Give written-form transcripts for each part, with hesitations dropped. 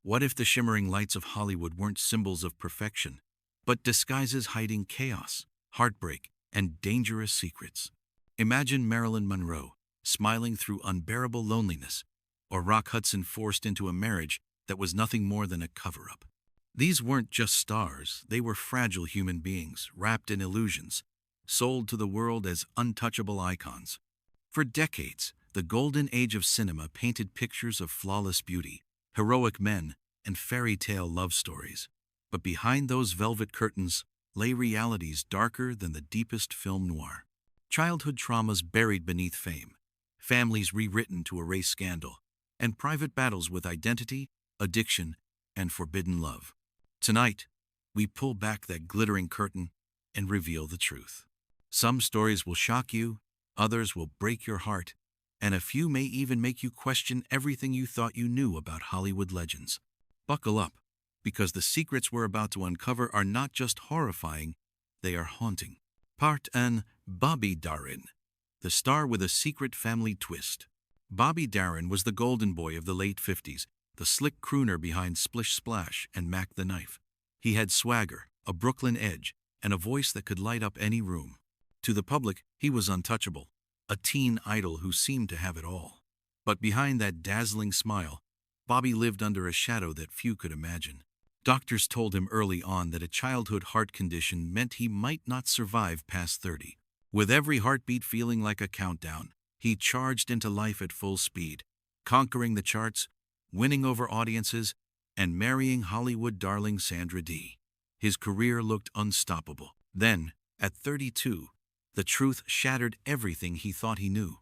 What if the shimmering lights of Hollywood weren't symbols of perfection, but disguises hiding chaos, heartbreak, and dangerous secrets? Imagine Marilyn Monroe smiling through unbearable loneliness, or Rock Hudson forced into a marriage that was nothing more than a cover-up. These weren't just stars, they were fragile human beings wrapped in illusions, sold to the world as untouchable icons. For decades, the golden age of cinema painted pictures of flawless beauty, heroic men, and fairy tale love stories. But behind those velvet curtains lay realities darker than the deepest film noir. Childhood traumas buried beneath fame, families rewritten to erase scandal, and private battles with identity, addiction, and forbidden love. Tonight, we pull back that glittering curtain and reveal the truth. Some stories will shock you, others will break your heart, and a few may even make you question everything you thought you knew about Hollywood legends. Buckle up, because the secrets we're about to uncover are not just horrifying, they are haunting. Part 1. Bobby Darin, the star with a secret family twist. Bobby Darin was the golden boy of the late 50s, the slick crooner behind Splish Splash and Mac the Knife. He had swagger, a Brooklyn edge, and a voice that could light up any room. To the public, he was untouchable, a teen idol who seemed to have it all. But behind that dazzling smile, Bobby lived under a shadow that few could imagine. Doctors told him early on that a childhood heart condition meant he might not survive past 30. With every heartbeat feeling like a countdown, he charged into life at full speed, conquering the charts, winning over audiences, and marrying Hollywood darling Sandra Dee. His career looked unstoppable. Then, at 32, the truth shattered everything he thought he knew.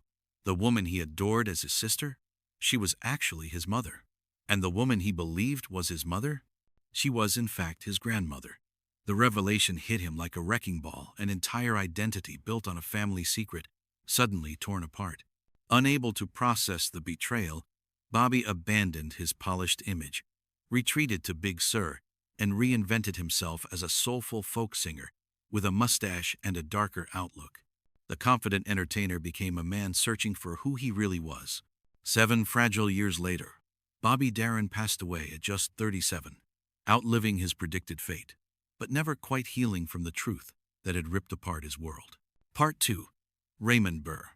The woman he adored as his sister? She was actually his mother. And the woman he believed was his mother? She was in fact his grandmother. The revelation hit him like a wrecking ball, an entire identity built on a family secret, suddenly torn apart. Unable to process the betrayal, Bobby abandoned his polished image, retreated to Big Sur, and reinvented himself as a soulful folk singer with a mustache and a darker outlook. The confident entertainer became a man searching for who he really was. 7 fragile years later, Bobby Darin passed away at just 37, outliving his predicted fate, but never quite healing from the truth that had ripped apart his world. Part 2. Raymond Burr,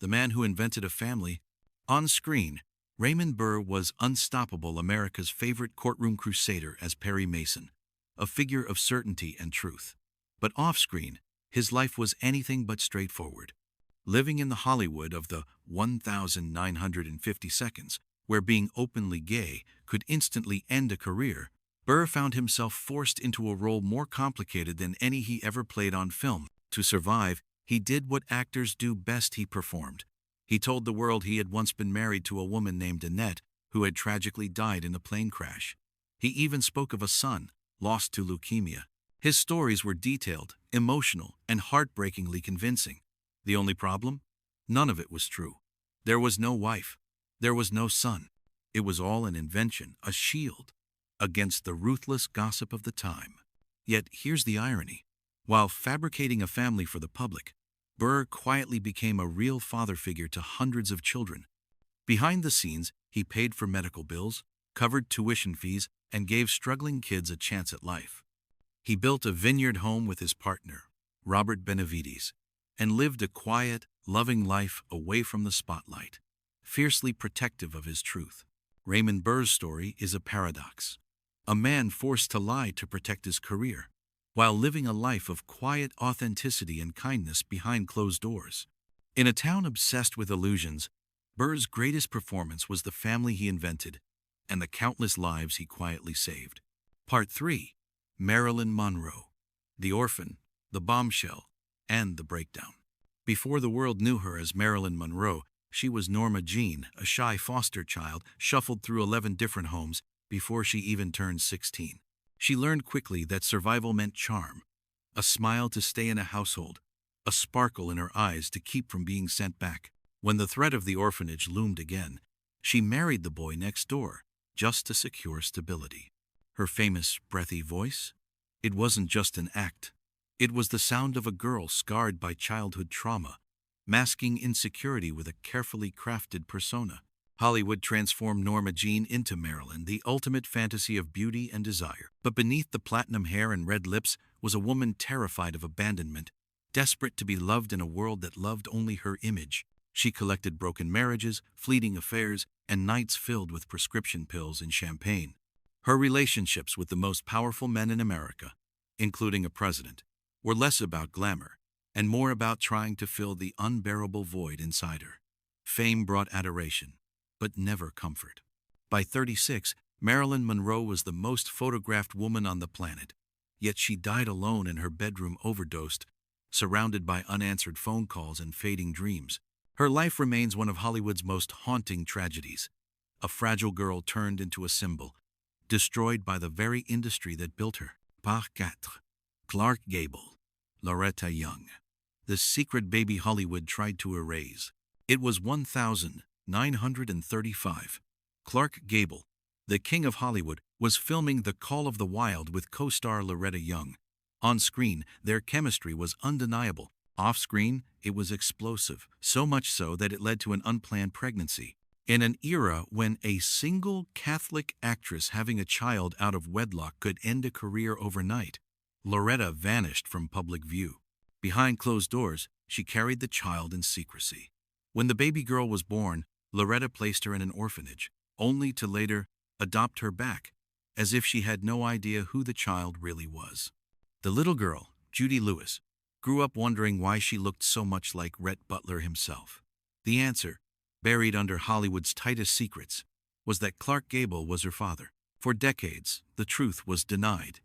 the man who invented a family. On screen, Raymond Burr was unstoppable, America's favorite courtroom crusader as Perry Mason, a figure of certainty and truth. But off-screen, his life was anything but straightforward. Living in the Hollywood of the 1950 seconds, where being openly gay could instantly end a career, Burr found himself forced into a role more complicated than any he ever played on film. To survive, he did what actors do best: he performed. He told the world he had once been married to a woman named Annette, who had tragically died in a plane crash. He even spoke of a son, lost to leukemia. His stories were detailed, emotional, and heartbreakingly convincing. The only problem? None of it was true. There was no wife. There was no son. It was all an invention, a shield against the ruthless gossip of the time. Yet here's the irony. While fabricating a family for the public, Burr quietly became a real father figure to hundreds of children. Behind the scenes, he paid for medical bills, covered tuition fees, and gave struggling kids a chance at life. He built a vineyard home with his partner, Robert Benavides, and lived a quiet, loving life away from the spotlight, fiercely protective of his truth. Raymond Burr's story is a paradox. A man forced to lie to protect his career, while living a life of quiet authenticity and kindness behind closed doors. In a town obsessed with illusions, Burr's greatest performance was the family he invented and the countless lives he quietly saved. Part 3. Marilyn Monroe, the orphan, the bombshell, and the breakdown. Before the world knew her as Marilyn Monroe, she was Norma Jean, a shy foster child shuffled through 11 different homes before she even turned 16. She learned quickly that survival meant charm, a smile to stay in a household, a sparkle in her eyes to keep from being sent back. When the threat of the orphanage loomed again, she married the boy next door just to secure stability. Her famous, breathy voice? It wasn't just an act. It was the sound of a girl scarred by childhood trauma, masking insecurity with a carefully crafted persona. Hollywood transformed Norma Jean into Marilyn, the ultimate fantasy of beauty and desire. But beneath the platinum hair and red lips was a woman terrified of abandonment, desperate to be loved in a world that loved only her image. She collected broken marriages, fleeting affairs, and nights filled with prescription pills and champagne. Her relationships with the most powerful men in America, including a president, were less about glamour and more about trying to fill the unbearable void inside her. Fame brought adoration, but never comfort. By 36, Marilyn Monroe was the most photographed woman on the planet, yet she died alone in her bedroom, overdosed, surrounded by unanswered phone calls and fading dreams. Her life remains one of Hollywood's most haunting tragedies. A fragile girl turned into a symbol, destroyed by the very industry that built her. Par quatre. Clark Gable, Loretta Young. The secret baby Hollywood tried to erase. It was 1935. Clark Gable, the king of Hollywood, was filming The Call of the Wild with co-star Loretta Young. On screen, their chemistry was undeniable. Off-screen, it was explosive, so much so that it led to an unplanned pregnancy. In an era when a single Catholic actress having a child out of wedlock could end a career overnight, Loretta vanished from public view. Behind closed doors, she carried the child in secrecy. When the baby girl was born, Loretta placed her in an orphanage, only to later adopt her back, as if she had no idea who the child really was. The little girl, Judy Lewis, grew up wondering why she looked so much like Rhett Butler himself. The answer, buried under Hollywood's tightest secrets, was that Clark Gable was her father. For decades, the truth was denied.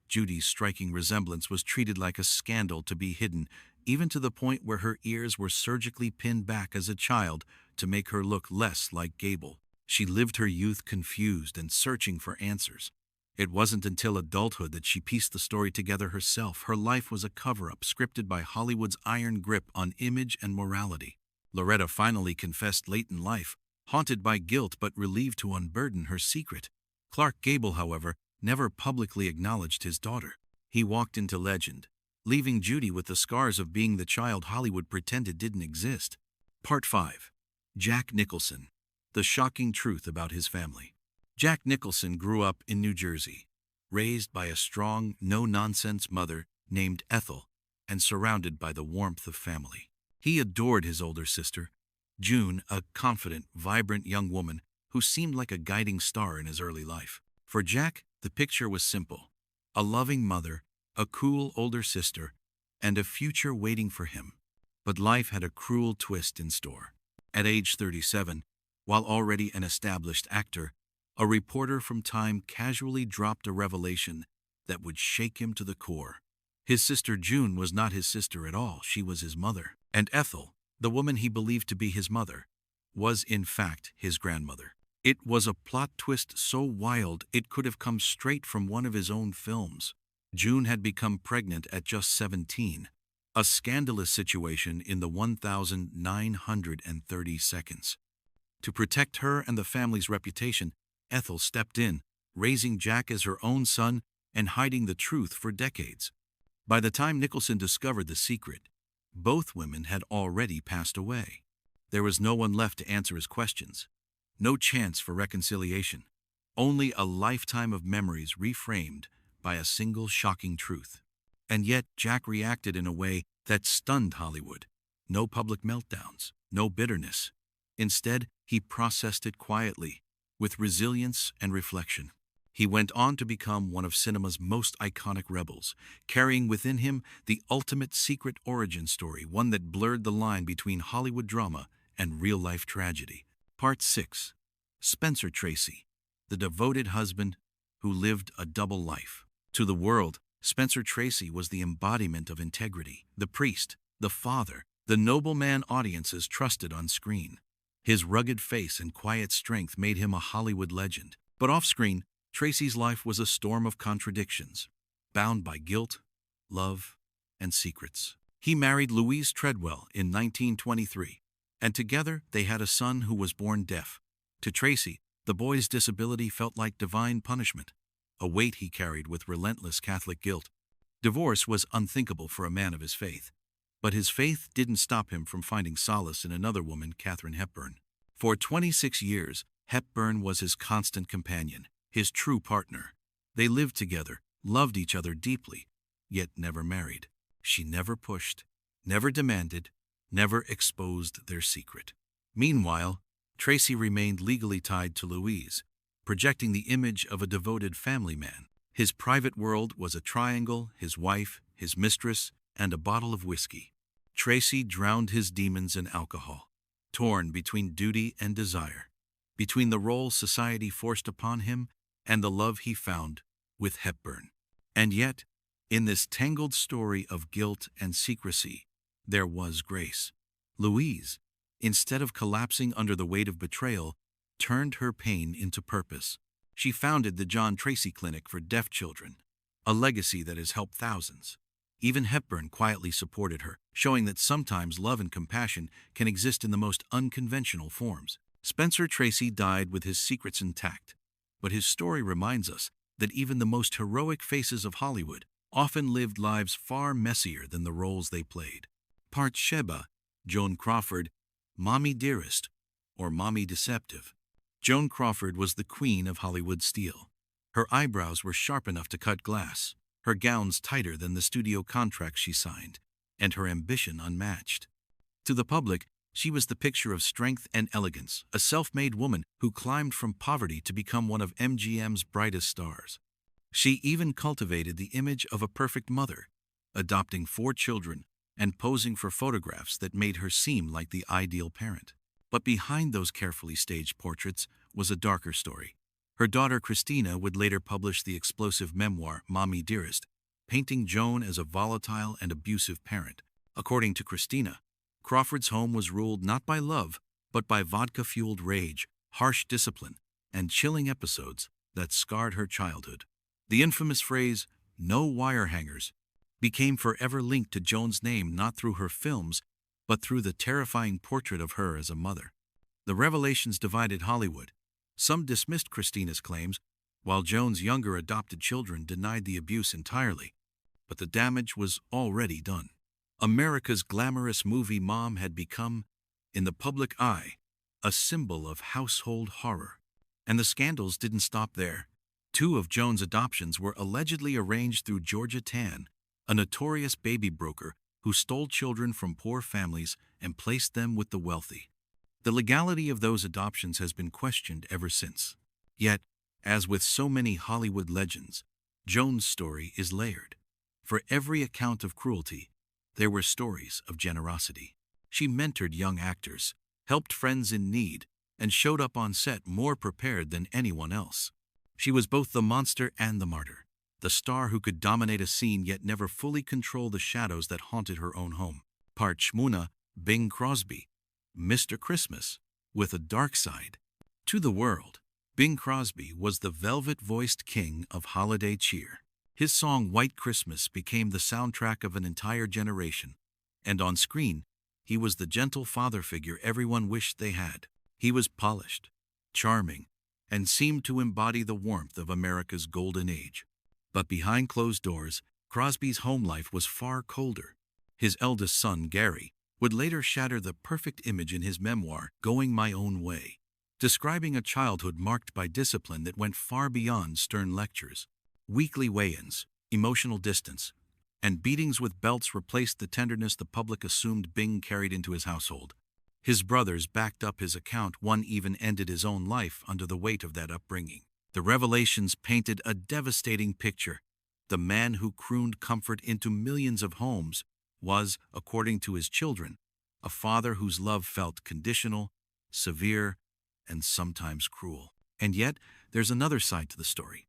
Judy's striking resemblance was treated like a scandal to be hidden, even to the point where her ears were surgically pinned back as a child to make her look less like Gable. She lived her youth confused and searching for answers. It wasn't until adulthood that she pieced the story together herself. Her life was a cover-up scripted by Hollywood's iron grip on image and morality. Loretta finally confessed late in life, haunted by guilt but relieved to unburden her secret. Clark Gable, however, never publicly acknowledged his daughter. He walked into legend, leaving Judy with the scars of being the child Hollywood pretended didn't exist. Part 5. Jack Nicholson. The shocking truth about his family. Jack Nicholson grew up in New Jersey, raised by a strong, no-nonsense mother named Ethel, and surrounded by the warmth of family. He adored his older sister, June, a confident, vibrant young woman who seemed like a guiding star in his early life. For Jack, the picture was simple: a loving mother, a cool older sister, and a future waiting for him. But life had a cruel twist in store. At age 37, while already an established actor, a reporter from Time casually dropped a revelation that would shake him to the core. His sister June was not his sister at all, she was his mother. And Ethel, the woman he believed to be his mother, was in fact his grandmother. It was a plot twist so wild it could have come straight from one of his own films. June had become pregnant at just 17, a scandalous situation in the 1930 seconds. To protect her and the family's reputation, Ethel stepped in, raising Jack as her own son and hiding the truth for decades. By the time Nicholson discovered the secret, both women had already passed away. There was no one left to answer his questions. No chance for reconciliation. Only a lifetime of memories reframed by a single shocking truth. And yet Jack reacted in a way that stunned Hollywood. No public meltdowns, no bitterness. Instead, he processed it quietly, with resilience and reflection. He went on to become one of cinema's most iconic rebels, carrying within him the ultimate secret origin story, one that blurred the line between Hollywood drama and real-life tragedy. Part 6. Spencer Tracy, the devoted husband who lived a double life. To the world, Spencer Tracy was the embodiment of integrity, the priest, the father, the nobleman audiences trusted on screen. His rugged face and quiet strength made him a Hollywood legend. But off-screen, Tracy's life was a storm of contradictions, bound by guilt, love, and secrets. He married Louise Treadwell in 1923, and together they had a son who was born deaf. To Tracy, the boy's disability felt like divine punishment, a weight he carried with relentless Catholic guilt. Divorce was unthinkable for a man of his faith, but his faith didn't stop him from finding solace in another woman, Katharine Hepburn. For 26 years, Hepburn was his constant companion, his true partner. They lived together, loved each other deeply, yet never married. She never pushed, never demanded, never exposed their secret. Meanwhile, Tracy remained legally tied to Louise, projecting the image of a devoted family man. His private world was a triangle: his wife, his mistress, and a bottle of whiskey. Tracy drowned his demons in alcohol, torn between duty and desire, between the role society forced upon him and the love he found with Hepburn. And yet, in this tangled story of guilt and secrecy, there was grace. Louise, instead of collapsing under the weight of betrayal, turned her pain into purpose. She founded the John Tracy Clinic for Deaf Children, a legacy that has helped thousands. Even Hepburn quietly supported her, showing that sometimes love and compassion can exist in the most unconventional forms. Spencer Tracy died with his secrets intact, but his story reminds us that even the most heroic faces of Hollywood often lived lives far messier than the roles they played. Part Sheba, Joan Crawford, Mommy Dearest, or Mommy Deceptive. Joan Crawford was the queen of Hollywood steel. Her eyebrows were sharp enough to cut glass, her gowns tighter than the studio contracts she signed, and her ambition unmatched. To the public, she was the picture of strength and elegance, a self-made woman who climbed from poverty to become one of MGM's brightest stars. She even cultivated the image of a perfect mother, adopting 4 children and posing for photographs that made her seem like the ideal parent. But behind those carefully staged portraits was a darker story. Her daughter Christina would later publish the explosive memoir Mommy Dearest, painting Joan as a volatile and abusive parent. According to Christina, Crawford's home was ruled not by love, but by vodka-fueled rage, harsh discipline, and chilling episodes that scarred her childhood. The infamous phrase, "no wire hangers," became forever linked to Joan's name not through her films, but through the terrifying portrait of her as a mother. The revelations divided Hollywood. Some dismissed Christina's claims, while Joan's younger adopted children denied the abuse entirely. But the damage was already done. America's glamorous movie mom had become, in the public eye, a symbol of household horror. And the scandals didn't stop there. 2 of Joan's adoptions were allegedly arranged through Georgia Tan, a notorious baby broker who stole children from poor families and placed them with the wealthy. The legality of those adoptions has been questioned ever since. Yet, as with so many Hollywood legends, Joan's story is layered. For every account of cruelty, there were stories of generosity. She mentored young actors, helped friends in need, and showed up on set more prepared than anyone else. She was both the monster and the martyr, the star who could dominate a scene yet never fully control the shadows that haunted her own home. Part Shmuna, Bing Crosby, Mr. Christmas, with a dark side. To the world, Bing Crosby was the velvet-voiced king of holiday cheer. His song White Christmas became the soundtrack of an entire generation, and on screen, he was the gentle father figure everyone wished they had. He was polished, charming, and seemed to embody the warmth of America's golden age. But behind closed doors, Crosby's home life was far colder. His eldest son, Gary, would later shatter the perfect image in his memoir, Going My Own Way, describing a childhood marked by discipline that went far beyond stern lectures. Weekly weigh-ins, emotional distance, and beatings with belts replaced the tenderness the public assumed Bing carried into his household. His brothers backed up his account. One even ended his own life under the weight of that upbringing. The revelations painted a devastating picture. The man who crooned comfort into millions of homes was, according to his children, a father whose love felt conditional, severe, and sometimes cruel. And yet, there's another side to the story.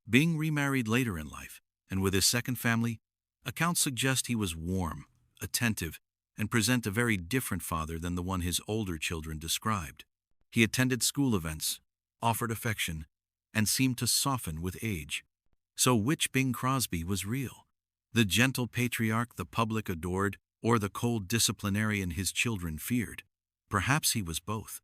Bing remarried later in life, and with his second family, accounts suggest he was warm, attentive, and present a very different father than the one his older children described. He attended school events, offered affection, and seemed to soften with age. So which Bing Crosby was real? The gentle patriarch the public adored, or the cold disciplinarian his children feared? Perhaps he was both.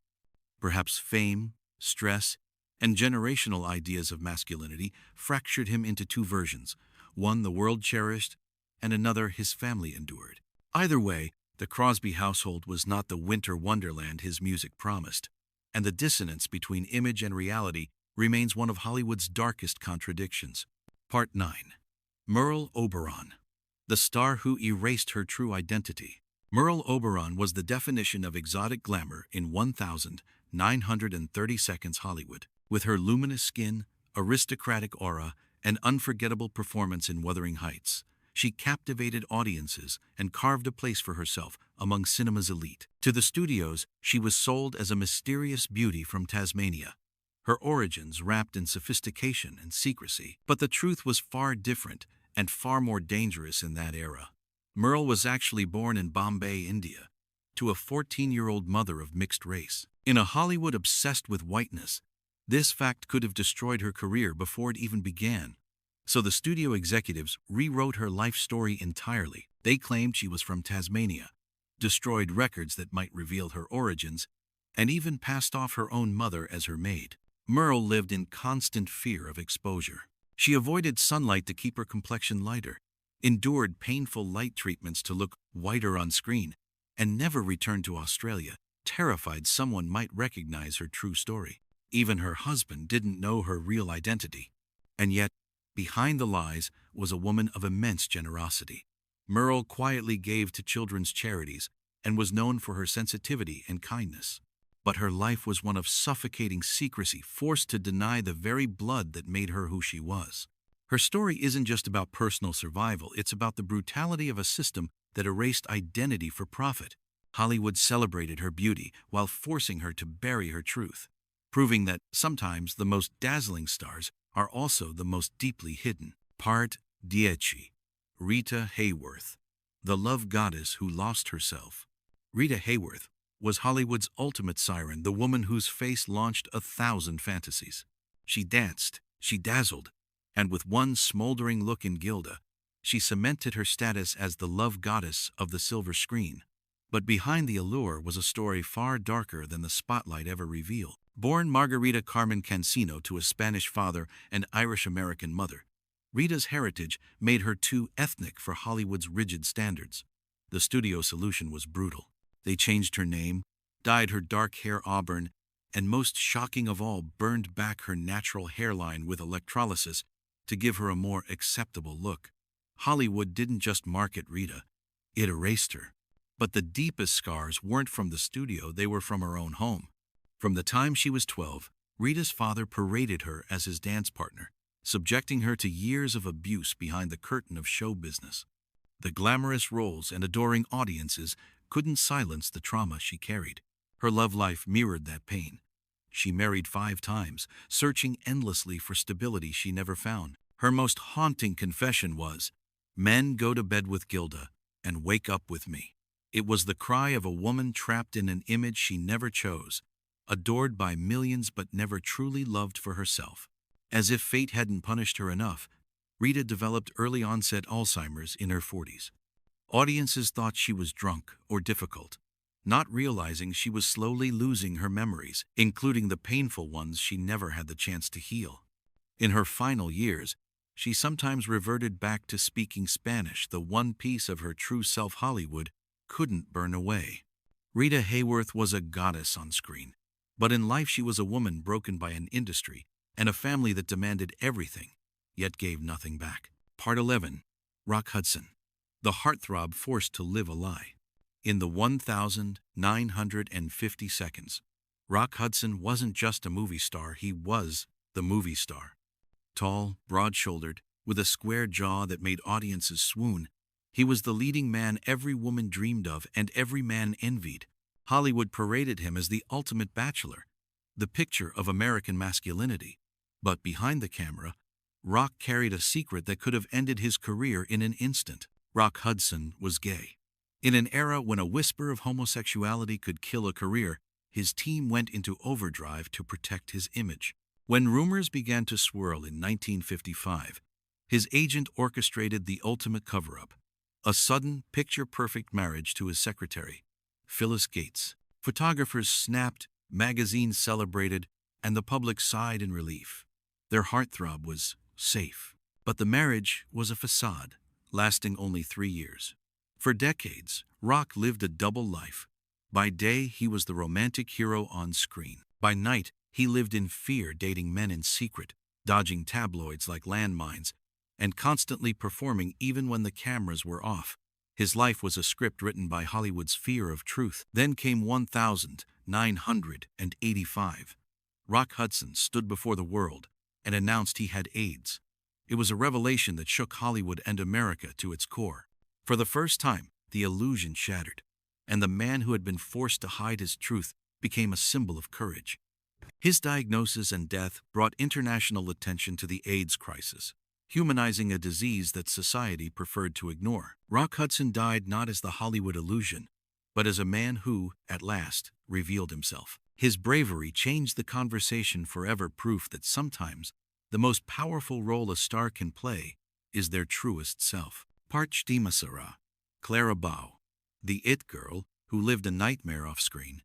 Perhaps fame, stress, and generational ideas of masculinity fractured him into 2 versions, one the world cherished, and another his family endured. Either way, the Crosby household was not the winter wonderland his music promised. and the dissonance between image and reality remains one of Hollywood's darkest contradictions. Part 9. Merle Oberon, the star who erased her true identity. Merle Oberon was the definition of exotic glamour in 1930 seconds Hollywood. With her luminous skin, aristocratic aura, and unforgettable performance in Wuthering Heights, she captivated audiences and carved a place for herself among cinema's elite. To the studios, she was sold as a mysterious beauty from Tasmania, her origins wrapped in sophistication and secrecy. But the truth was far different and far more dangerous in that era. Merle was actually born in Bombay, India, to a 14-year-old mother of mixed race. In a Hollywood obsessed with whiteness, this fact could have destroyed her career before it even began. So the studio executives rewrote her life story entirely. They claimed she was from Tasmania, destroyed records that might reveal her origins, and even passed off her own mother as her maid. Merle lived in constant fear of exposure. She avoided sunlight to keep her complexion lighter, endured painful light treatments to look whiter on screen, and never returned to Australia, terrified someone might recognize her true story. Even her husband didn't know her real identity. And yet, behind the lies was a woman of immense generosity. Merle quietly gave to children's charities and was known for her sensitivity and kindness. But her life was one of suffocating secrecy, forced to deny the very blood that made her who she was. Her story isn't just about personal survival, it's about the brutality of a system that erased identity for profit. Hollywood celebrated her beauty while forcing her to bury her truth, proving that sometimes the most dazzling stars are also the most deeply hidden. Part 10. Rita Hayworth, the love goddess who lost herself. Rita Hayworth was Hollywood's ultimate siren, the woman whose face launched 1,000 fantasies. She danced, she dazzled, and with one smoldering look in Gilda, she cemented her status as the love goddess of the silver screen. But behind the allure was a story far darker than the spotlight ever revealed. Born Margarita Carmen Cancino to a Spanish father and Irish-American mother, Rita's heritage made her too ethnic for Hollywood's rigid standards. The studio solution was brutal. They changed her name, dyed her dark hair auburn, and most shocking of all, burned back her natural hairline with electrolysis to give her a more acceptable look. Hollywood didn't just market Rita, it erased her. But the deepest scars weren't from the studio, they were from her own home. From the time she was 12, Rita's father paraded her as his dance partner, subjecting her to years of abuse behind the curtain of show business. The glamorous roles and adoring audiences couldn't silence the trauma she carried. Her love life mirrored that pain. She married 5 times, searching endlessly for stability she never found. Her most haunting confession was, "Men go to bed with Gilda and wake up with me." It was the cry of a woman trapped in an image she never chose, adored by millions but never truly loved for herself. As if fate hadn't punished her enough, Rita developed early-onset Alzheimer's in her 40s. Audiences thought she was drunk or difficult, not realizing she was slowly losing her memories, including the painful ones she never had the chance to heal. In her final years, she sometimes reverted back to speaking Spanish, the one piece of her true self Hollywood couldn't burn away. Rita Hayworth was a goddess on screen, but in life she was a woman broken by an industry and a family that demanded everything, yet gave nothing back. Part 11. Rock Hudson, the heartthrob forced to live a lie. In the 1950 seconds, Rock Hudson wasn't just a movie star, he was the movie star. Tall, broad-shouldered, with a square jaw that made audiences swoon, he was the leading man every woman dreamed of and every man envied. Hollywood paraded him as the ultimate bachelor, the picture of American masculinity. But behind the camera, Rock carried a secret that could have ended his career in an instant. Rock Hudson was gay. In an era when a whisper of homosexuality could kill a career, his team went into overdrive to protect his image. When rumors began to swirl in 1955, his agent orchestrated the ultimate cover-up. A sudden, picture-perfect marriage to his secretary, Phyllis Gates. Photographers snapped, magazines celebrated, and the public sighed in relief. Their heartthrob was safe. But the marriage was a facade, lasting only 3 years. For decades, Rock lived a double life. By day, he was the romantic hero on screen. By night, he lived in fear, dating men in secret, dodging tabloids like landmines, and constantly performing even when the cameras were off. His life was a script written by Hollywood's fear of truth. Then came 1985. Rock Hudson stood before the world and announced he had AIDS. It was a revelation that shook Hollywood and America to its core. For the first time, the illusion shattered, and the man who had been forced to hide his truth became a symbol of courage. His diagnosis and death brought international attention to the AIDS crisis, humanizing a disease that society preferred to ignore. Rock Hudson died not as the Hollywood illusion, but as a man who, at last, revealed himself. His bravery changed the conversation forever, proof that sometimes the most powerful role a star can play is their truest self. Parch Masara, Clara Bow, the it girl who lived a nightmare off-screen.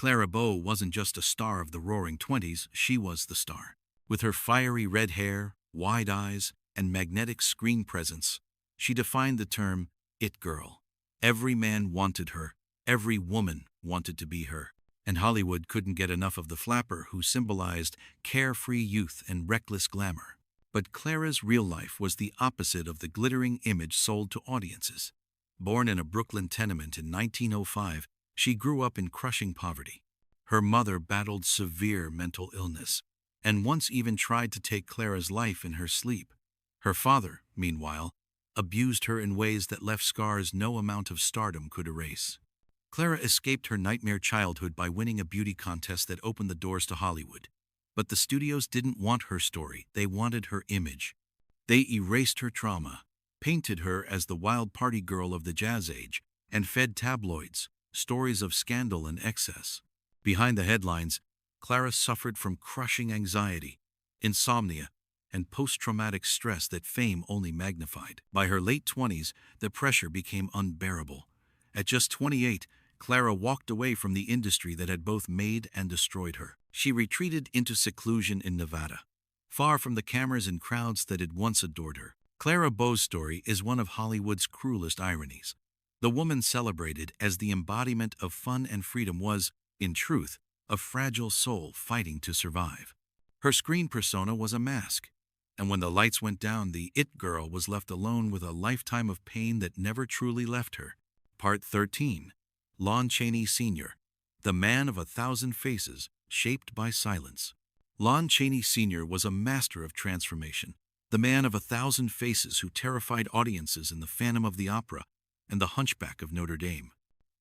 Clara Bow wasn't just a star of the Roaring '20s, she was the star. With her fiery red hair, wide eyes, and magnetic screen presence, she defined the term it girl. Every man wanted her, every woman wanted to be her, and Hollywood couldn't get enough of the flapper who symbolized carefree youth and reckless glamour. But Clara's real life was the opposite of the glittering image sold to audiences. Born in a Brooklyn tenement in 1905, she grew up in crushing poverty. Her mother battled severe mental illness, and once even tried to take Clara's life in her sleep. Her father, meanwhile, abused her in ways that left scars no amount of stardom could erase. Clara escaped her nightmare childhood by winning a beauty contest that opened the doors to Hollywood. But the studios didn't want her story, they wanted her image. They erased her trauma, painted her as the wild party girl of the jazz age, and fed tabloids stories of scandal and excess. Behind the headlines, Clara suffered from crushing anxiety, insomnia, and post-traumatic stress that fame only magnified. By her late 20s, the pressure became unbearable. At just 28, Clara walked away from the industry that had both made and destroyed her. She retreated into seclusion in Nevada, far from the cameras and crowds that had once adored her. Clara Bow's story is one of Hollywood's cruelest ironies. The woman celebrated as the embodiment of fun and freedom was, in truth, a fragile soul fighting to survive. Her screen persona was a mask, and when the lights went down, the it girl was left alone with a lifetime of pain that never truly left her. Part 13. Lon Chaney Sr., the man of 1,000 faces, shaped by silence. Lon Chaney Sr. was a master of transformation, the man of 1,000 faces who terrified audiences in The Phantom of the Opera and The Hunchback of Notre Dame.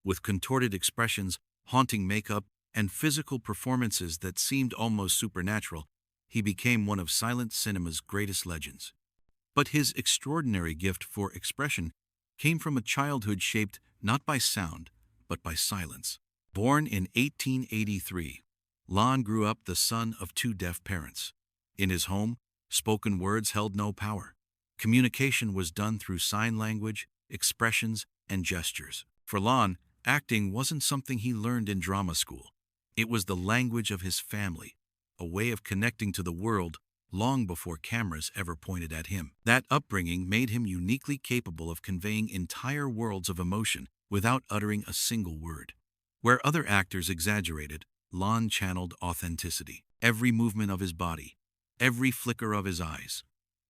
With contorted expressions, haunting makeup, and physical performances that seemed almost supernatural, he became one of silent cinema's greatest legends. But his extraordinary gift for expression came from a childhood shaped not by sound, but by silence. Born in 1883, Lon grew up the son of two deaf parents. In his home, spoken words held no power. Communication was done through sign language, expressions, and gestures. For Lon, acting wasn't something he learned in drama school. It was the language of his family, a way of connecting to the world long before cameras ever pointed at him. That upbringing made him uniquely capable of conveying entire worlds of emotion without uttering a single word. Where other actors exaggerated, Lon channeled authenticity. Every movement of his body, every flicker of his eyes,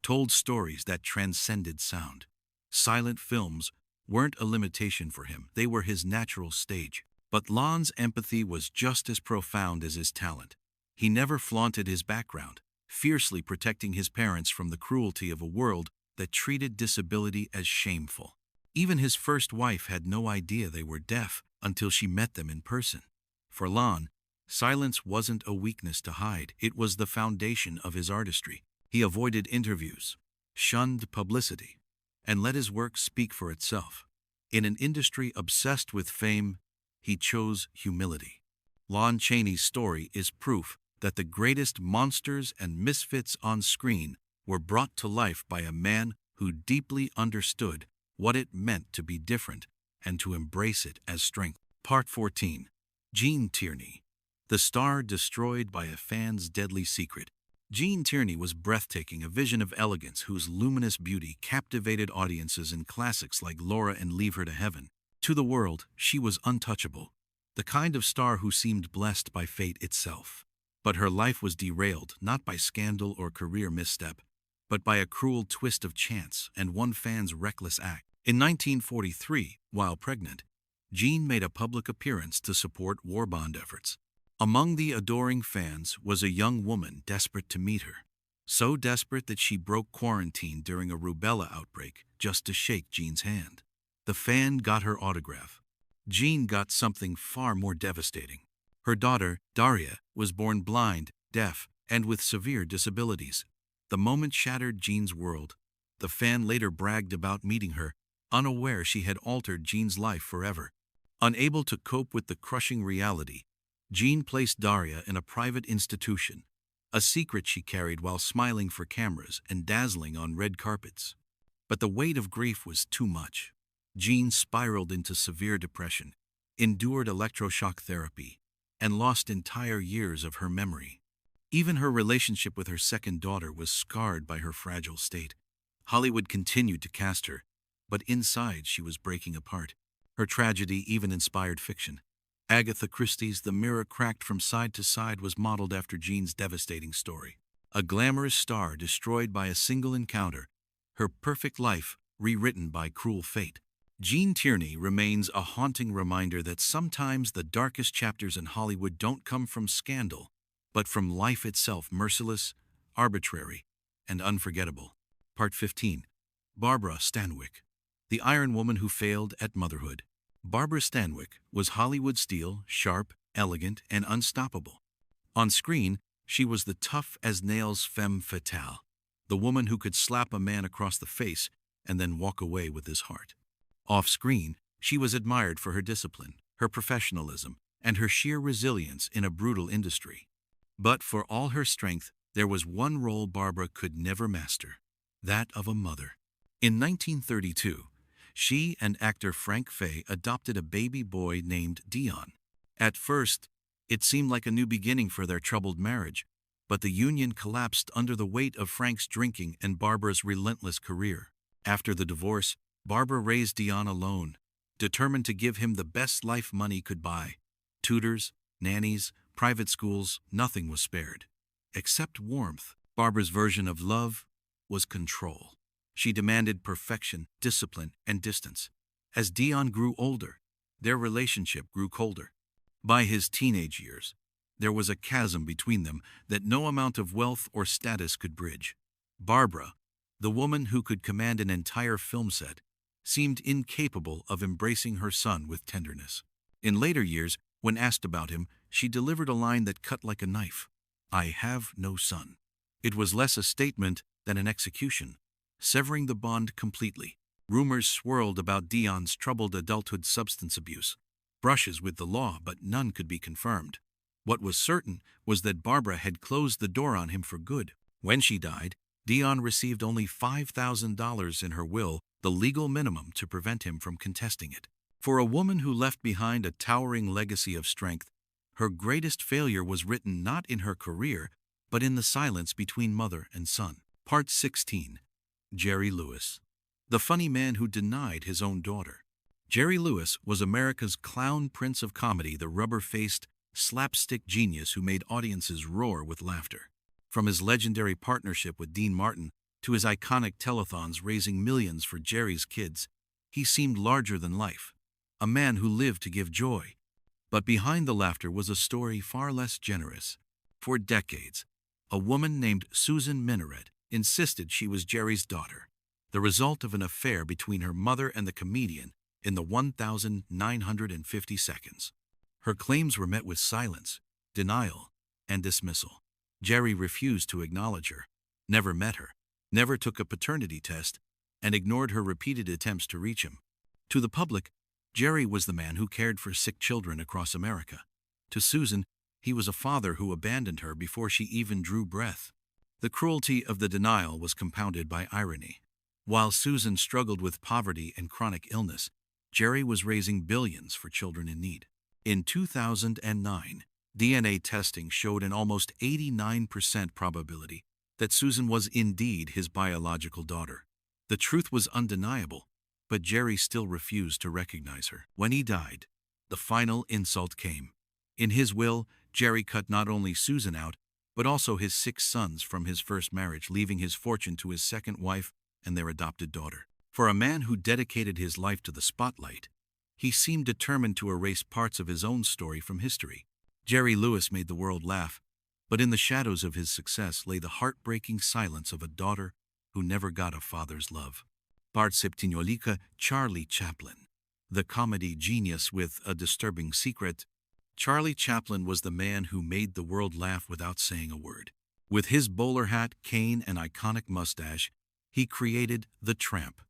told stories that transcended sound. Silent films weren't a limitation for him, they were his natural stage. But Lon's empathy was just as profound as his talent. He never flaunted his background, fiercely protecting his parents from the cruelty of a world that treated disability as shameful. Even his first wife had no idea they were deaf until she met them in person. For Lon, silence wasn't a weakness to hide, it was the foundation of his artistry. He avoided interviews, shunned publicity, and let his work speak for itself. In an industry obsessed with fame, he chose humility. Lon Chaney's story is proof that the greatest monsters and misfits on screen were brought to life by a man who deeply understood what it meant to be different and to embrace it as strength. Part 14. Gene Tierney, the star destroyed by a fan's deadly secret. Gene Tierney was breathtaking, a vision of elegance whose luminous beauty captivated audiences in classics like Laura and Leave Her to Heaven. To the world, she was untouchable, the kind of star who seemed blessed by fate itself. But her life was derailed not by scandal or career misstep, but by a cruel twist of chance and one fan's reckless act. In 1943, while pregnant, Jean made a public appearance to support war bond efforts. Among the adoring fans was a young woman desperate to meet her, so desperate that she broke quarantine during a rubella outbreak just to shake Jean's hand. The fan got her autograph. Jean got something far more devastating. Her daughter, Daria, was born blind, deaf, and with severe disabilities. The moment shattered Jean's world. The fan later bragged about meeting her, unaware she had altered Jean's life forever. Unable to cope with the crushing reality, Jean placed Daria in a private institution, a secret she carried while smiling for cameras and dazzling on red carpets. But the weight of grief was too much. Jean spiraled into severe depression, endured electroshock therapy, and lost entire years of her memory. Even her relationship with her second daughter was scarred by her fragile state. Hollywood continued to cast her, but inside she was breaking apart. Her tragedy even inspired fiction. Agatha Christie's The Mirror Cracked from Side to Side was modeled after Jean's devastating story. A glamorous star destroyed by a single encounter, her perfect life rewritten by cruel fate. Jean Tierney remains a haunting reminder that sometimes the darkest chapters in Hollywood don't come from scandal, but from life itself, merciless, arbitrary, and unforgettable. Part 15. Barbara Stanwyck, the Iron Woman who failed at motherhood. Barbara Stanwyck was Hollywood steel, sharp, elegant, and unstoppable. On screen, she was the tough-as-nails femme fatale, the woman who could slap a man across the face and then walk away with his heart. Off-screen, she was admired for her discipline, her professionalism, and her sheer resilience in a brutal industry. But for all her strength, there was one role Barbara could never master, that of a mother. In 1932, she and actor Frank Fay adopted a baby boy named Dion. At first, it seemed like a new beginning for their troubled marriage, but the union collapsed under the weight of Frank's drinking and Barbara's relentless career. After the divorce, Barbara raised Dion alone, determined to give him the best life money could buy. Tutors, nannies, private schools, nothing was spared. Except warmth. Barbara's version of love was control. She demanded perfection, discipline, and distance. As Dion grew older, their relationship grew colder. By his teenage years, there was a chasm between them that no amount of wealth or status could bridge. Barbara, the woman who could command an entire film set, seemed incapable of embracing her son with tenderness. In later years, when asked about him, she delivered a line that cut like a knife. "I have no son." It was less a statement than an execution, severing the bond completely. Rumors swirled about Dion's troubled adulthood substance abuse, brushes with the law, but none could be confirmed. What was certain was that Barbara had closed the door on him for good. When she died, Dion received only $5,000 in her will, the legal minimum to prevent him from contesting it. For a woman who left behind a towering legacy of strength, her greatest failure was written not in her career, but in the silence between mother and son. Part 16. Jerry Lewis, the funny man who denied his own daughter. Jerry Lewis was America's clown prince of comedy, the rubber-faced, slapstick genius who made audiences roar with laughter. From his legendary partnership with Dean Martin to his iconic telethons raising millions for Jerry's kids, he seemed larger than life, a man who lived to give joy. But behind the laughter was a story far less generous. For decades, a woman named Susan Minaret insisted she was Jerry's daughter, the result of an affair between her mother and the comedian in the 1,950 seconds. Her claims were met with silence, denial, and dismissal. Jerry refused to acknowledge her, never met her, never took a paternity test, and ignored her repeated attempts to reach him. To the public, Jerry was the man who cared for sick children across America. To Susan, he was a father who abandoned her before she even drew breath. The cruelty of the denial was compounded by irony. While Susan struggled with poverty and chronic illness, Jerry was raising billions for children in need. In 2009, DNA testing showed an almost 89% probability that Susan was indeed his biological daughter. The truth was undeniable, but Jerry still refused to recognize her. When he died, the final insult came. In his will, Jerry cut not only Susan out, but also his 6 sons from his first marriage, leaving his fortune to his second wife and their adopted daughter. For a man who dedicated his life to the spotlight, he seemed determined to erase parts of his own story from history. Jerry Lewis made the world laugh, but in the shadows of his success lay the heartbreaking silence of a daughter who never got a father's love. Bart Septignolica, Charlie Chaplin. The comedy genius with a disturbing secret. Charlie Chaplin was the man who made the world laugh without saying a word. With his bowler hat, cane, and iconic mustache, he created the Tramp,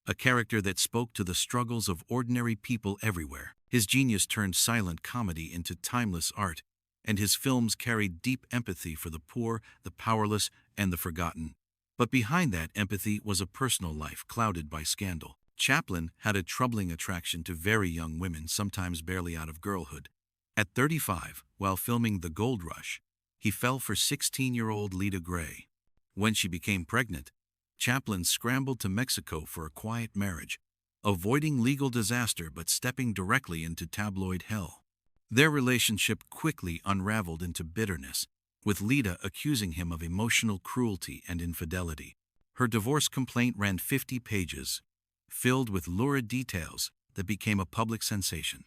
a character that spoke to the struggles of ordinary people everywhere. His genius turned silent comedy into timeless art, and his films carried deep empathy for the poor, the powerless, and the forgotten. But behind that empathy was a personal life clouded by scandal. Chaplin had a troubling attraction to very young women, sometimes barely out of girlhood. At 35, while filming The Gold Rush, he fell for 16-year-old Lita Gray. When she became pregnant, Chaplin scrambled to Mexico for a quiet marriage, avoiding legal disaster but stepping directly into tabloid hell. Their relationship quickly unraveled into bitterness, with Lita accusing him of emotional cruelty and infidelity. Her divorce complaint ran 50 pages, filled with lurid details that became a public sensation.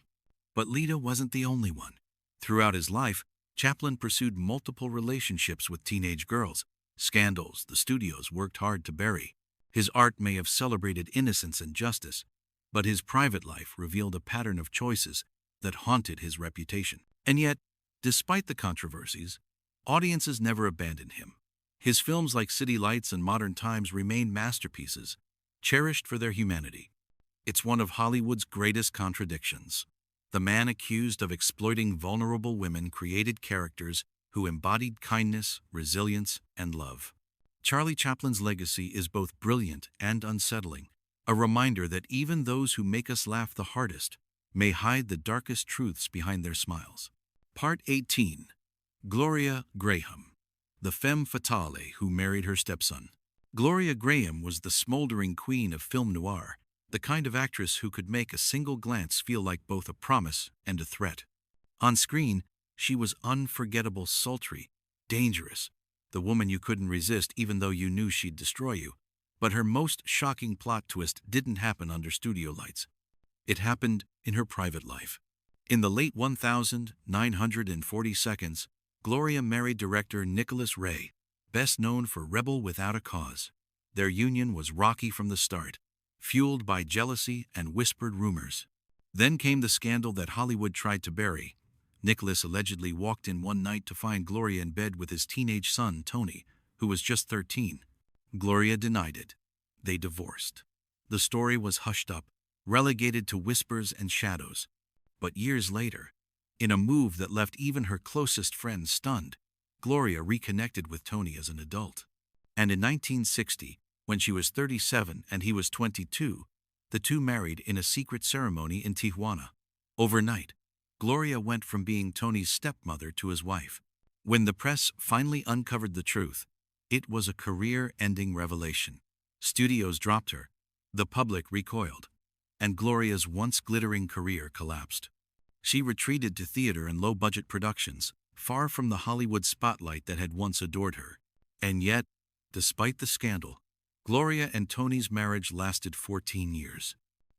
But Lita wasn't the only one. Throughout his life, Chaplin pursued multiple relationships with teenage girls, scandals the studios worked hard to bury. His art may have celebrated innocence and justice, but his private life revealed a pattern of choices that haunted his reputation. And yet, despite the controversies, audiences never abandoned him. His films like City Lights and Modern Times remain masterpieces, cherished for their humanity. It's one of Hollywood's greatest contradictions. The man accused of exploiting vulnerable women created characters who embodied kindness, resilience, and love. Charlie Chaplin's legacy is both brilliant and unsettling, a reminder that even those who make us laugh the hardest may hide the darkest truths behind their smiles. Part 18. Gloria Graham, the femme fatale who married her stepson. Gloria Graham was the smoldering queen of film noir, the kind of actress who could make a single glance feel like both a promise and a threat. On screen, she was unforgettable, sultry, dangerous, the woman you couldn't resist even though you knew she'd destroy you. But her most shocking plot twist didn't happen under studio lights. It happened in her private life. In the late 1940 seconds, Gloria married director Nicholas Ray, best known for Rebel Without a Cause. Their union was rocky from the start, fueled by jealousy and whispered rumors. Then came the scandal that Hollywood tried to bury. Nicholas allegedly walked in one night to find Gloria in bed with his teenage son, Tony, who was just 13. Gloria denied it. They divorced. The story was hushed up, relegated to whispers and shadows. But years later, in a move that left even her closest friends stunned, Gloria reconnected with Tony as an adult. And in 1960, when she was 37 and he was 22, the two married in a secret ceremony in Tijuana. Overnight, Gloria went from being Tony's stepmother to his wife. When the press finally uncovered the truth, it was a career-ending revelation. Studios dropped her, the public recoiled, and Gloria's once glittering career collapsed. She retreated to theater and low-budget productions, far from the Hollywood spotlight that had once adored her. And yet, despite the scandal, Gloria and Tony's marriage lasted 14 years.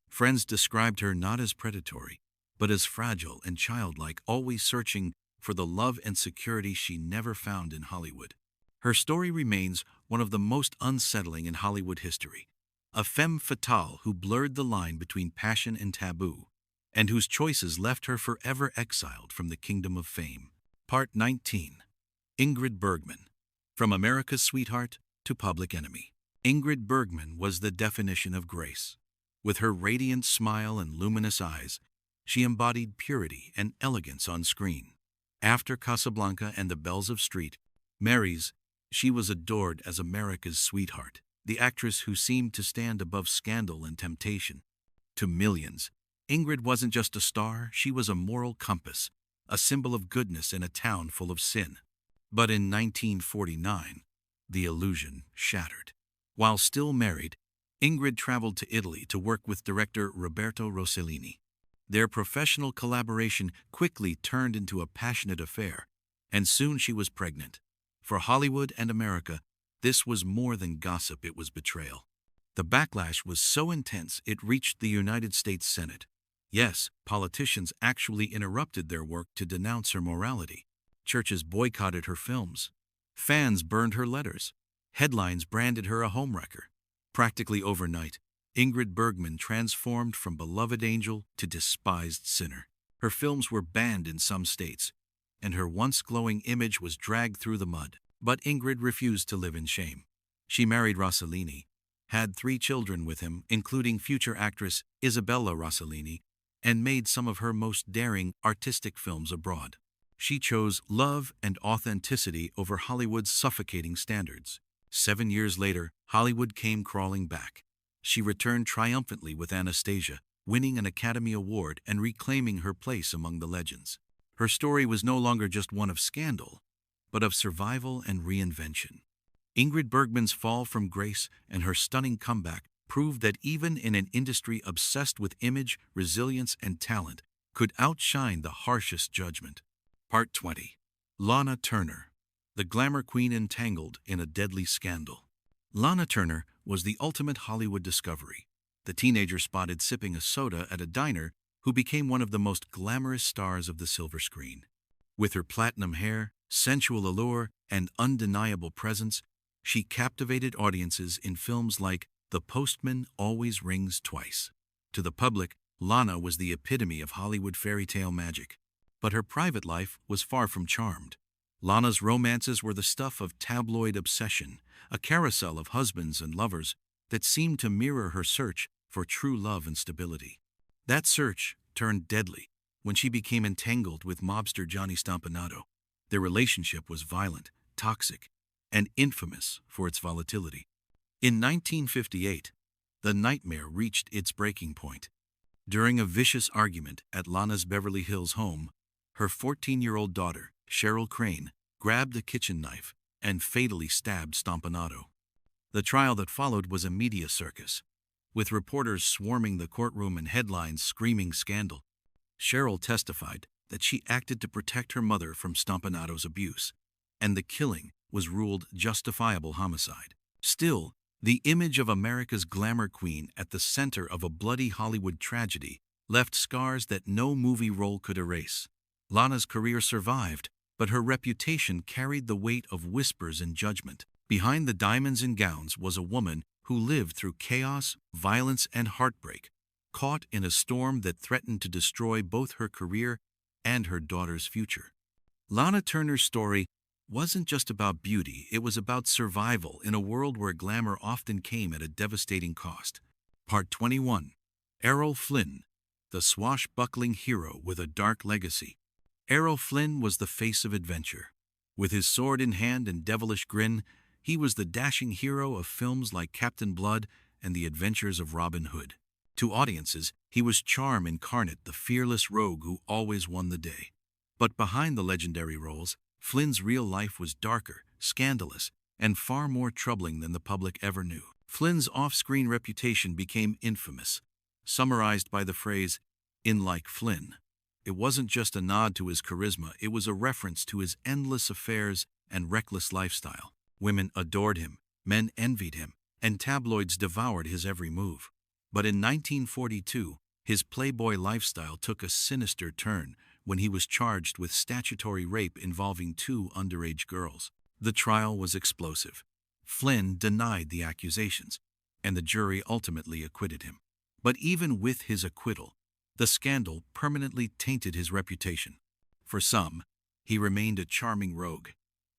Friends described her not as predatory, but as fragile and childlike, always searching for the love and security she never found in Hollywood. Her story remains one of the most unsettling in Hollywood history. A femme fatale who blurred the line between passion and taboo, and whose choices left her forever exiled from the kingdom of fame. Part 19. Ingrid Bergman. From America's Sweetheart to Public Enemy. Ingrid Bergman was the definition of grace. With her radiant smile and luminous eyes, she embodied purity and elegance on screen. After Casablanca and The Bells of St. Mary's, she was adored as America's sweetheart, the actress who seemed to stand above scandal and temptation. To millions, Ingrid wasn't just a star, she was a moral compass, a symbol of goodness in a town full of sin. But in 1949, the illusion shattered. While still married, Ingrid traveled to Italy to work with director Roberto Rossellini. Their professional collaboration quickly turned into a passionate affair, and soon she was pregnant. For Hollywood and America, this was more than gossip, it was betrayal. The backlash was so intense it reached the United States Senate. Yes, politicians actually interrupted their work to denounce her morality. Churches boycotted her films. Fans burned her letters. Headlines branded her a homewrecker. Practically overnight, Ingrid Bergman transformed from beloved angel to despised sinner. Her films were banned in some states, and her once glowing image was dragged through the mud. But Ingrid refused to live in shame. She married Rossellini, had 3 children with him, including future actress Isabella Rossellini, and made some of her most daring artistic films abroad. She chose love and authenticity over Hollywood's suffocating standards. 7 years later, Hollywood came crawling back. She returned triumphantly with Anastasia, winning an Academy Award and reclaiming her place among the legends. Her story was no longer just one of scandal, but of survival and reinvention. Ingrid Bergman's fall from grace and her stunning comeback proved that even in an industry obsessed with image, resilience, and talent, could outshine the harshest judgment. Part 20. Lana Turner, the glamour queen entangled in a deadly scandal. Lana Turner was the ultimate Hollywood discovery, the teenager spotted sipping a soda at a diner who became one of the most glamorous stars of the silver screen. With her platinum hair, sensual allure, and undeniable presence, she captivated audiences in films like The Postman Always Rings Twice. To the public, Lana was the epitome of Hollywood fairy tale magic. But her private life was far from charmed. Lana's romances were the stuff of tabloid obsession, a carousel of husbands and lovers that seemed to mirror her search for true love and stability. That search turned deadly when she became entangled with mobster Johnny Stompanato. Their relationship was violent, toxic, and infamous for its volatility. In 1958, the nightmare reached its breaking point. During a vicious argument at Lana's Beverly Hills home, her 14-year-old daughter, Cheryl Crane, grabbed a kitchen knife and fatally stabbed Stompanato. The trial that followed was a media circus, with reporters swarming the courtroom and headlines screaming scandal. Cheryl testified that she acted to protect her mother from Stompanato's abuse, and the killing was ruled justifiable homicide. Still, the image of America's glamour queen at the center of a bloody Hollywood tragedy left scars that no movie role could erase. Lana's career survived, but her reputation carried the weight of whispers and judgment. Behind the diamonds and gowns was a woman who lived through chaos, violence, and heartbreak, caught in a storm that threatened to destroy both her career and her daughter's future. Lana Turner's story wasn't just about beauty, it was about survival in a world where glamour often came at a devastating cost. Part 21. Errol Flynn, the swashbuckling hero with a dark legacy. Errol Flynn was the face of adventure. With his sword in hand and devilish grin, he was the dashing hero of films like Captain Blood and The Adventures of Robin Hood. To audiences, he was charm incarnate, the fearless rogue who always won the day. But behind the legendary roles, Flynn's real life was darker, scandalous, and far more troubling than the public ever knew. Flynn's off-screen reputation became infamous, summarized by the phrase, "in like Flynn." It wasn't just a nod to his charisma, it was a reference to his endless affairs and reckless lifestyle. Women adored him, men envied him, and tabloids devoured his every move. But in 1942, his playboy lifestyle took a sinister turn when he was charged with statutory rape involving 2 underage girls. The trial was explosive. Flynn denied the accusations, and the jury ultimately acquitted him. But even with his acquittal, the scandal permanently tainted his reputation. For some, he remained a charming rogue.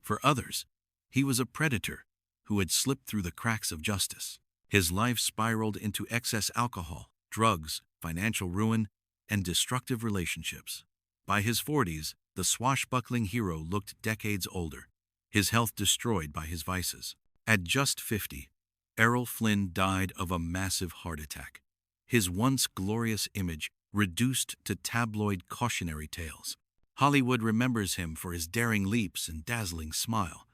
For others, he was a predator who had slipped through the cracks of justice. His life spiraled into excess alcohol, drugs, financial ruin, and destructive relationships. By his 40s, the swashbuckling hero looked decades older, his health destroyed by his vices. At just 50, Errol Flynn died of a massive heart attack. His once glorious image reduced to tabloid cautionary tales. Hollywood remembers him for his daring leaps and dazzling smile,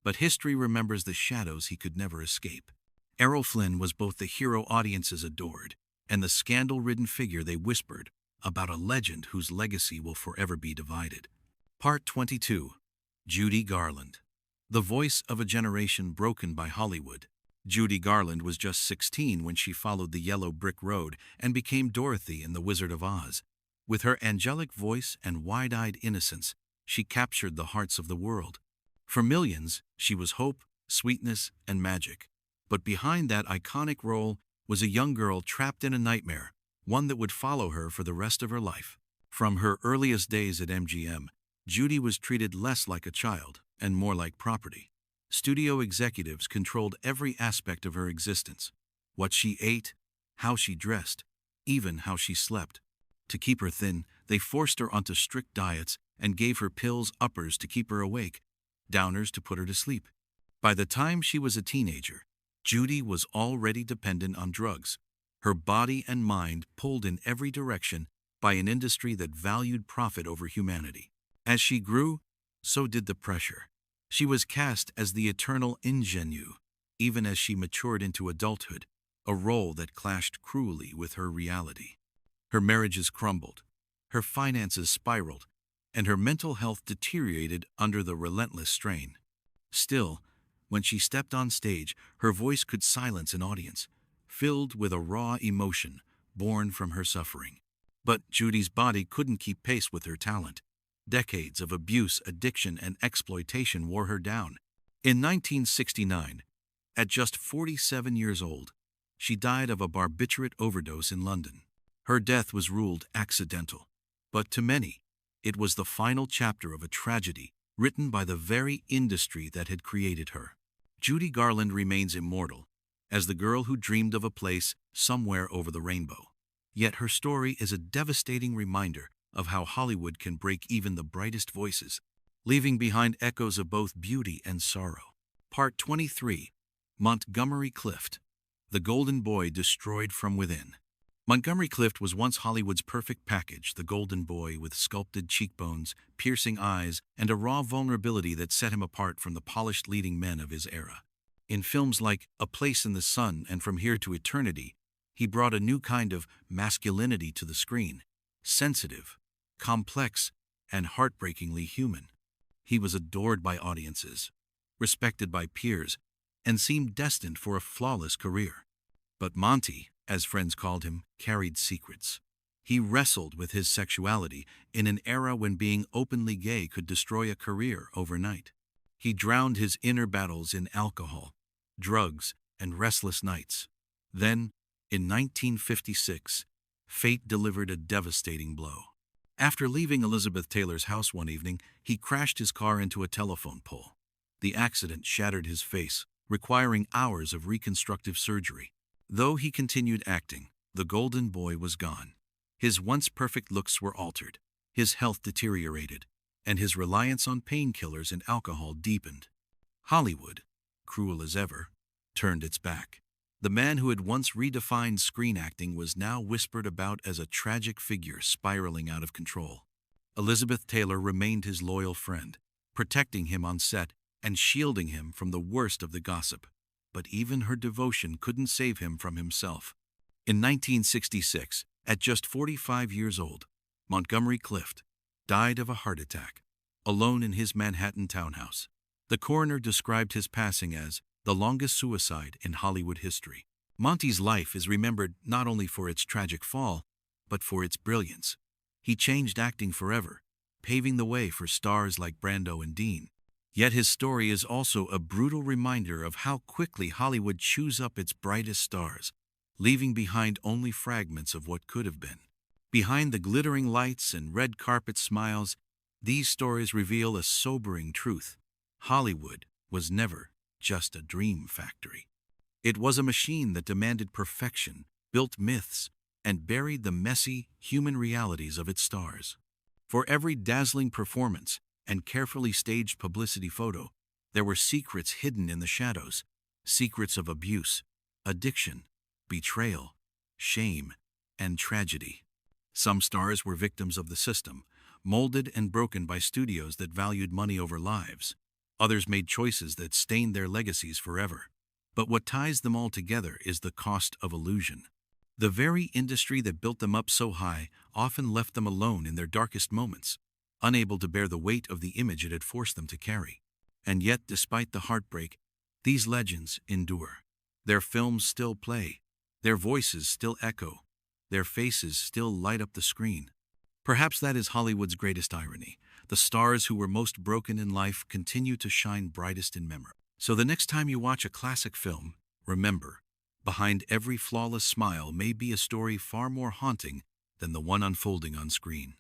but history remembers the shadows he could never escape. Errol Flynn was both the hero audiences adored and the scandal-ridden figure they whispered about a legend whose legacy will forever be divided. Part 22. Judy Garland. The voice of a generation broken by Hollywood. Judy Garland was just 16 when she followed the yellow brick road and became Dorothy in The Wizard of Oz. With her angelic voice and wide-eyed innocence, she captured the hearts of the world. For millions, she was hope, sweetness, and magic. But behind that iconic role was a young girl trapped in a nightmare, one that would follow her for the rest of her life. From her earliest days at MGM, Judy was treated less like a child and more like property. Studio executives controlled every aspect of her existence: what she ate, how she dressed, even how she slept. To keep her thin, they forced her onto strict diets and gave her pills, uppers to keep her awake, downers to put her to sleep. By the time she was a teenager, Judy was already dependent on drugs, her body and mind pulled in every direction by an industry that valued profit over humanity. As she grew, so did the pressure. She was cast as the eternal ingenue, even as she matured into adulthood, a role that clashed cruelly with her reality. Her marriages crumbled, her finances spiraled, and her mental health deteriorated under the relentless strain. Still, when she stepped on stage, her voice could silence an audience, filled with a raw emotion born from her suffering. But Judy's body couldn't keep pace with her talent. Decades of abuse, addiction, and exploitation wore her down. In 1969, at just 47 years old, she died of a barbiturate overdose in London. Her death was ruled accidental, but to many, it was the final chapter of a tragedy written by the very industry that had created her. Judy Garland remains immortal as the girl who dreamed of a place somewhere over the rainbow. Yet her story is a devastating reminder of how Hollywood can break even the brightest voices, leaving behind echoes of both beauty and sorrow. Part 23. Montgomery Clift. The Golden Boy Destroyed from Within. Montgomery Clift was once Hollywood's perfect package, the golden boy with sculpted cheekbones, piercing eyes, and a raw vulnerability that set him apart from the polished leading men of his era. In films like A Place in the Sun and From Here to Eternity, he brought a new kind of masculinity to the screen, sensitive, complex, and heartbreakingly human. He was adored by audiences, respected by peers, and seemed destined for a flawless career. But Monty, as friends called him, carried secrets. He wrestled with his sexuality in an era when being openly gay could destroy a career overnight. He drowned his inner battles in alcohol, drugs, and restless nights. Then, in 1956, fate delivered a devastating blow. After leaving Elizabeth Taylor's house one evening, he crashed his car into a telephone pole. The accident shattered his face, requiring hours of reconstructive surgery. Though he continued acting, the golden boy was gone. His once perfect looks were altered, his health deteriorated, and his reliance on painkillers and alcohol deepened. Hollywood, cruel as ever, turned its back. The man who had once redefined screen acting was now whispered about as a tragic figure spiraling out of control. Elizabeth Taylor remained his loyal friend, protecting him on set and shielding him from the worst of the gossip. But even her devotion couldn't save him from himself. In 1966, at just 45 years old, Montgomery Clift died of a heart attack, alone in his Manhattan townhouse. The coroner described his passing as the longest suicide in Hollywood history. Monty's life is remembered not only for its tragic fall, but for its brilliance. He changed acting forever, paving the way for stars like Brando and Dean. Yet his story is also a brutal reminder of how quickly Hollywood chews up its brightest stars, leaving behind only fragments of what could have been. Behind the glittering lights and red carpet smiles, these stories reveal a sobering truth. Hollywood was never just a dream factory. It was a machine that demanded perfection, built myths, and buried the messy, human realities of its stars. For every dazzling performance and carefully staged publicity photo, there were secrets hidden in the shadows, secrets of abuse, addiction, betrayal, shame, and tragedy. Some stars were victims of the system, molded and broken by studios that valued money over lives. Others made choices that stained their legacies forever. But what ties them all together is the cost of illusion. The very industry that built them up so high often left them alone in their darkest moments, unable to bear the weight of the image it had forced them to carry. And yet, despite the heartbreak, these legends endure. Their films still play, their voices still echo, their faces still light up the screen. Perhaps that is Hollywood's greatest irony. The stars who were most broken in life continue to shine brightest in memory. So the next time you watch a classic film, remember, behind every flawless smile may be a story far more haunting than the one unfolding on screen.